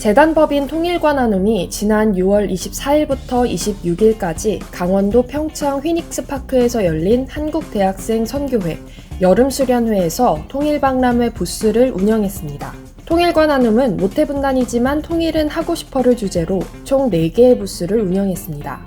재단법인 통일관한음이 지난 6월 24일부터 26일까지 강원도 평창 휘닉스파크에서 열린 한국대학생 선교회 여름수련회에서 통일박람회 부스를 운영했습니다. 통일관한음은 모태분단이지만 통일은 하고 싶어를 주제로 총 4개의 부스를 운영했습니다.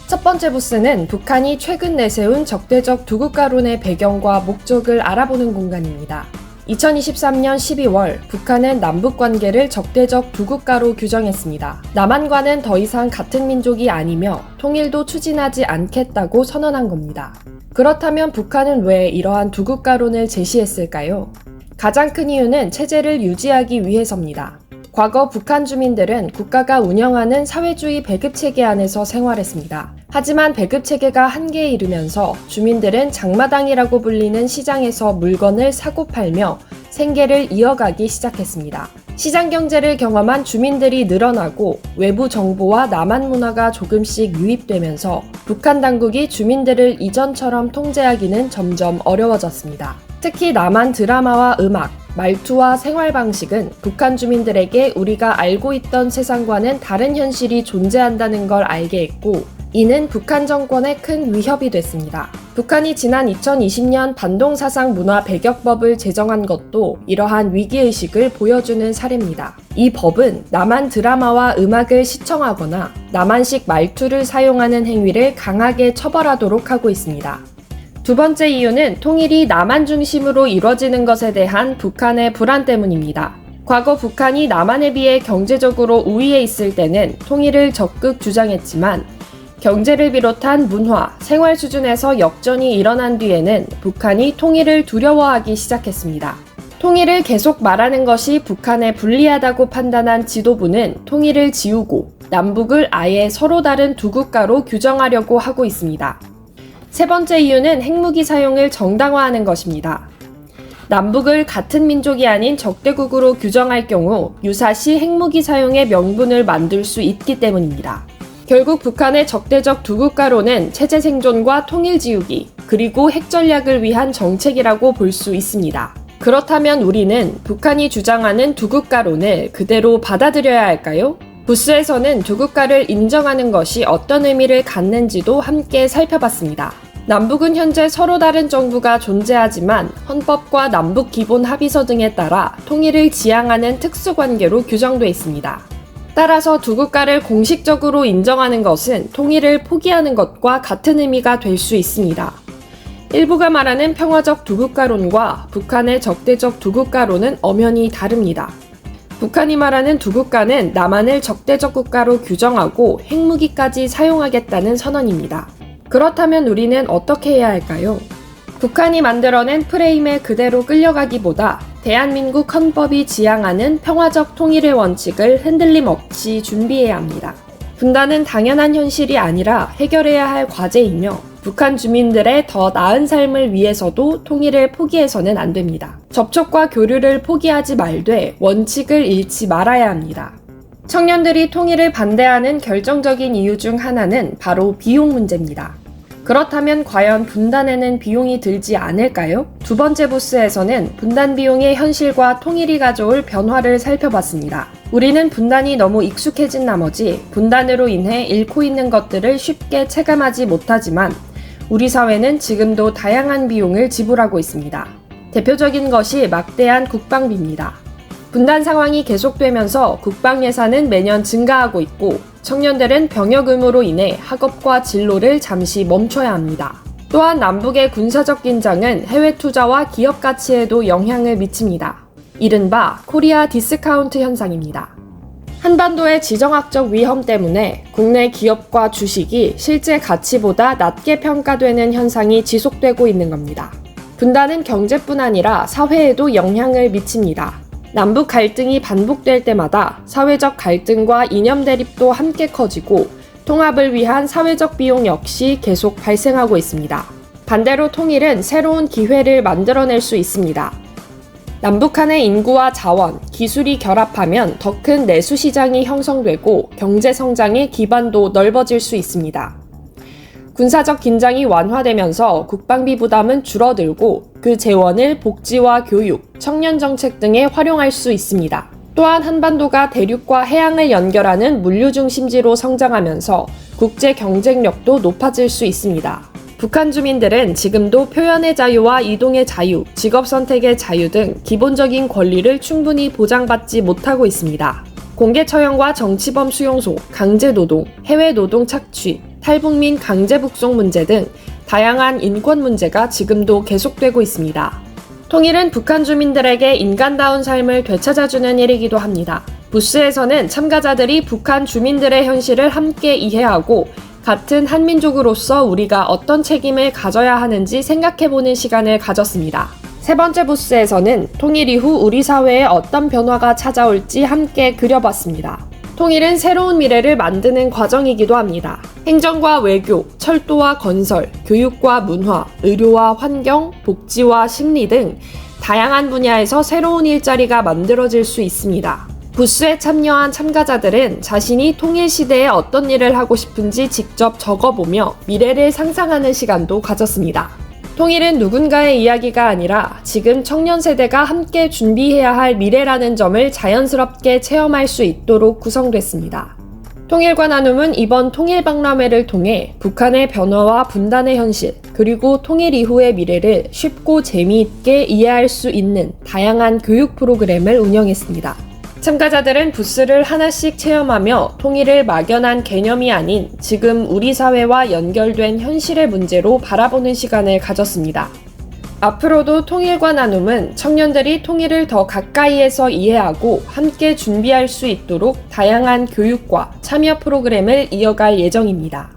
첫 번째 부스는 북한이 최근 내세운 적대적 두국가론의 배경과 목적을 알아보는 공간입니다. 2023년 12월 북한은 남북관계를 적대적 두국가로 규정했습니다. 남한과는 더 이상 같은 민족이 아니며 통일도 추진하지 않겠다고 선언한 겁니다. 그렇다면 북한은 왜 이러한 두국가론을 제시했을까요? 가장 큰 이유는 체제를 유지하기 위해서입니다. 과거 북한 주민들은 국가가 운영하는 사회주의 배급체계 안에서 생활했습니다. 하지만 배급체계가 한계에 이르면서 주민들은 장마당이라고 불리는 시장에서 물건을 사고 팔며 생계를 이어가기 시작했습니다. 시장 경제를 경험한 주민들이 늘어나고 외부 정보와 남한 문화가 조금씩 유입되면서 북한 당국이 주민들을 이전처럼 통제하기는 점점 어려워졌습니다. 특히 남한 드라마와 음악, 말투와 생활 방식은 북한 주민들에게 우리가 알고 있던 세상과는 다른 현실이 존재한다는 걸 알게 했고, 이는 북한 정권에 큰 위협이 됐습니다. 북한이 지난 2020년 반동사상문화배격법을 제정한 것도 이러한 위기의식을 보여주는 사례입니다. 이 법은 남한 드라마와 음악을 시청하거나 남한식 말투를 사용하는 행위를 강하게 처벌하도록 하고 있습니다. 두 번째 이유는 통일이 남한 중심으로 이뤄지는 것에 대한 북한의 불안 때문입니다. 과거 북한이 남한에 비해 경제적으로 우위에 있을 때는 통일을 적극 주장했지만 경제를 비롯한 문화, 생활 수준에서 역전이 일어난 뒤에는 북한이 통일을 두려워하기 시작했습니다. 통일을 계속 말하는 것이 북한에 불리하다고 판단한 지도부는 통일을 지우고 남북을 아예 서로 다른 두 국가로 규정하려고 하고 있습니다. 세 번째 이유는 핵무기 사용을 정당화하는 것입니다. 남북을 같은 민족이 아닌 적대국으로 규정할 경우 유사시 핵무기 사용의 명분을 만들 수 있기 때문입니다. 결국 북한의 적대적 두국가론은 체제 생존과 통일 지우기, 그리고 핵 전략을 위한 정책이라고 볼 수 있습니다. 그렇다면 우리는 북한이 주장하는 두국가론을 그대로 받아들여야 할까요? 부스에서는 두국가를 인정하는 것이 어떤 의미를 갖는지도 함께 살펴봤습니다. 남북은 현재 서로 다른 정부가 존재하지만 헌법과 남북기본합의서 등에 따라 통일을 지향하는 특수관계로 규정돼 있습니다. 따라서 두 국가를 공식적으로 인정하는 것은 통일을 포기하는 것과 같은 의미가 될 수 있습니다. 일부가 말하는 평화적 두국가론과 북한의 적대적 두국가론은 엄연히 다릅니다. 북한이 말하는 두 국가는 남한을 적대적 국가로 규정하고 핵무기까지 사용하겠다는 선언입니다. 그렇다면 우리는 어떻게 해야 할까요? 북한이 만들어낸 프레임에 그대로 끌려가기보다 대한민국 헌법이 지향하는 평화적 통일의 원칙을 흔들림 없이 준비해야 합니다. 분단은 당연한 현실이 아니라 해결해야 할 과제이며 북한 주민들의 더 나은 삶을 위해서도 통일을 포기해서는 안 됩니다. 접촉과 교류를 포기하지 말되 원칙을 잃지 말아야 합니다. 청년들이 통일을 반대하는 결정적인 이유 중 하나는 바로 비용 문제입니다. 그렇다면 과연 분단에는 비용이 들지 않을까요? 두 번째 부스에서는 분단 비용의 현실과 통일이 가져올 변화를 살펴봤습니다. 우리는 분단이 너무 익숙해진 나머지 분단으로 인해 잃고 있는 것들을 쉽게 체감하지 못하지만 우리 사회는 지금도 다양한 비용을 지불하고 있습니다. 대표적인 것이 막대한 국방비입니다. 분단 상황이 계속되면서 국방 예산은 매년 증가하고 있고 청년들은 병역 의무로 인해 학업과 진로를 잠시 멈춰야 합니다. 또한 남북의 군사적 긴장은 해외 투자와 기업 가치에도 영향을 미칩니다. 이른바 코리아 디스카운트 현상입니다. 한반도의 지정학적 위험 때문에 국내 기업과 주식이 실제 가치보다 낮게 평가되는 현상이 지속되고 있는 겁니다. 분단은 경제뿐 아니라 사회에도 영향을 미칩니다. 남북 갈등이 반복될 때마다 사회적 갈등과 이념 대립도 함께 커지고 통합을 위한 사회적 비용 역시 계속 발생하고 있습니다. 반대로 통일은 새로운 기회를 만들어낼 수 있습니다. 남북한의 인구와 자원, 기술이 결합하면 더 큰 내수 시장이 형성되고 경제 성장의 기반도 넓어질 수 있습니다. 군사적 긴장이 완화되면서 국방비 부담은 줄어들고 그 재원을 복지와 교육, 청년 정책 등에 활용할 수 있습니다. 또한 한반도가 대륙과 해양을 연결하는 물류 중심지로 성장하면서 국제 경쟁력도 높아질 수 있습니다. 북한 주민들은 지금도 표현의 자유와 이동의 자유, 직업 선택의 자유 등 기본적인 권리를 충분히 보장받지 못하고 있습니다. 공개 처형과 정치범 수용소, 강제노동, 해외 노동 착취, 탈북민 강제 북송 문제 등 다양한 인권 문제가 지금도 계속되고 있습니다. 통일은 북한 주민들에게 인간다운 삶을 되찾아주는 일이기도 합니다. 부스에서는 참가자들이 북한 주민들의 현실을 함께 이해하고 같은 한민족으로서 우리가 어떤 책임을 가져야 하는지 생각해보는 시간을 가졌습니다. 세 번째 부스에서는 통일 이후 우리 사회에 어떤 변화가 찾아올지 함께 그려봤습니다. 통일은 새로운 미래를 만드는 과정이기도 합니다. 행정과 외교, 철도와 건설, 교육과 문화, 의료와 환경, 복지와 심리 등 다양한 분야에서 새로운 일자리가 만들어질 수 있습니다. 부스에 참여한 참가자들은 자신이 통일 시대에 어떤 일을 하고 싶은지 직접 적어보며 미래를 상상하는 시간도 가졌습니다. 통일은 누군가의 이야기가 아니라 지금 청년 세대가 함께 준비해야 할 미래라는 점을 자연스럽게 체험할 수 있도록 구성됐습니다. 통일과 나눔은 이번 통일박람회를 통해 북한의 변화와 분단의 현실, 그리고 통일 이후의 미래를 쉽고 재미있게 이해할 수 있는 다양한 교육 프로그램을 운영했습니다. 참가자들은 부스를 하나씩 체험하며 통일을 막연한 개념이 아닌 지금 우리 사회와 연결된 현실의 문제로 바라보는 시간을 가졌습니다. 앞으로도 통일과 나눔은 청년들이 통일을 더 가까이에서 이해하고 함께 준비할 수 있도록 다양한 교육과 참여 프로그램을 이어갈 예정입니다.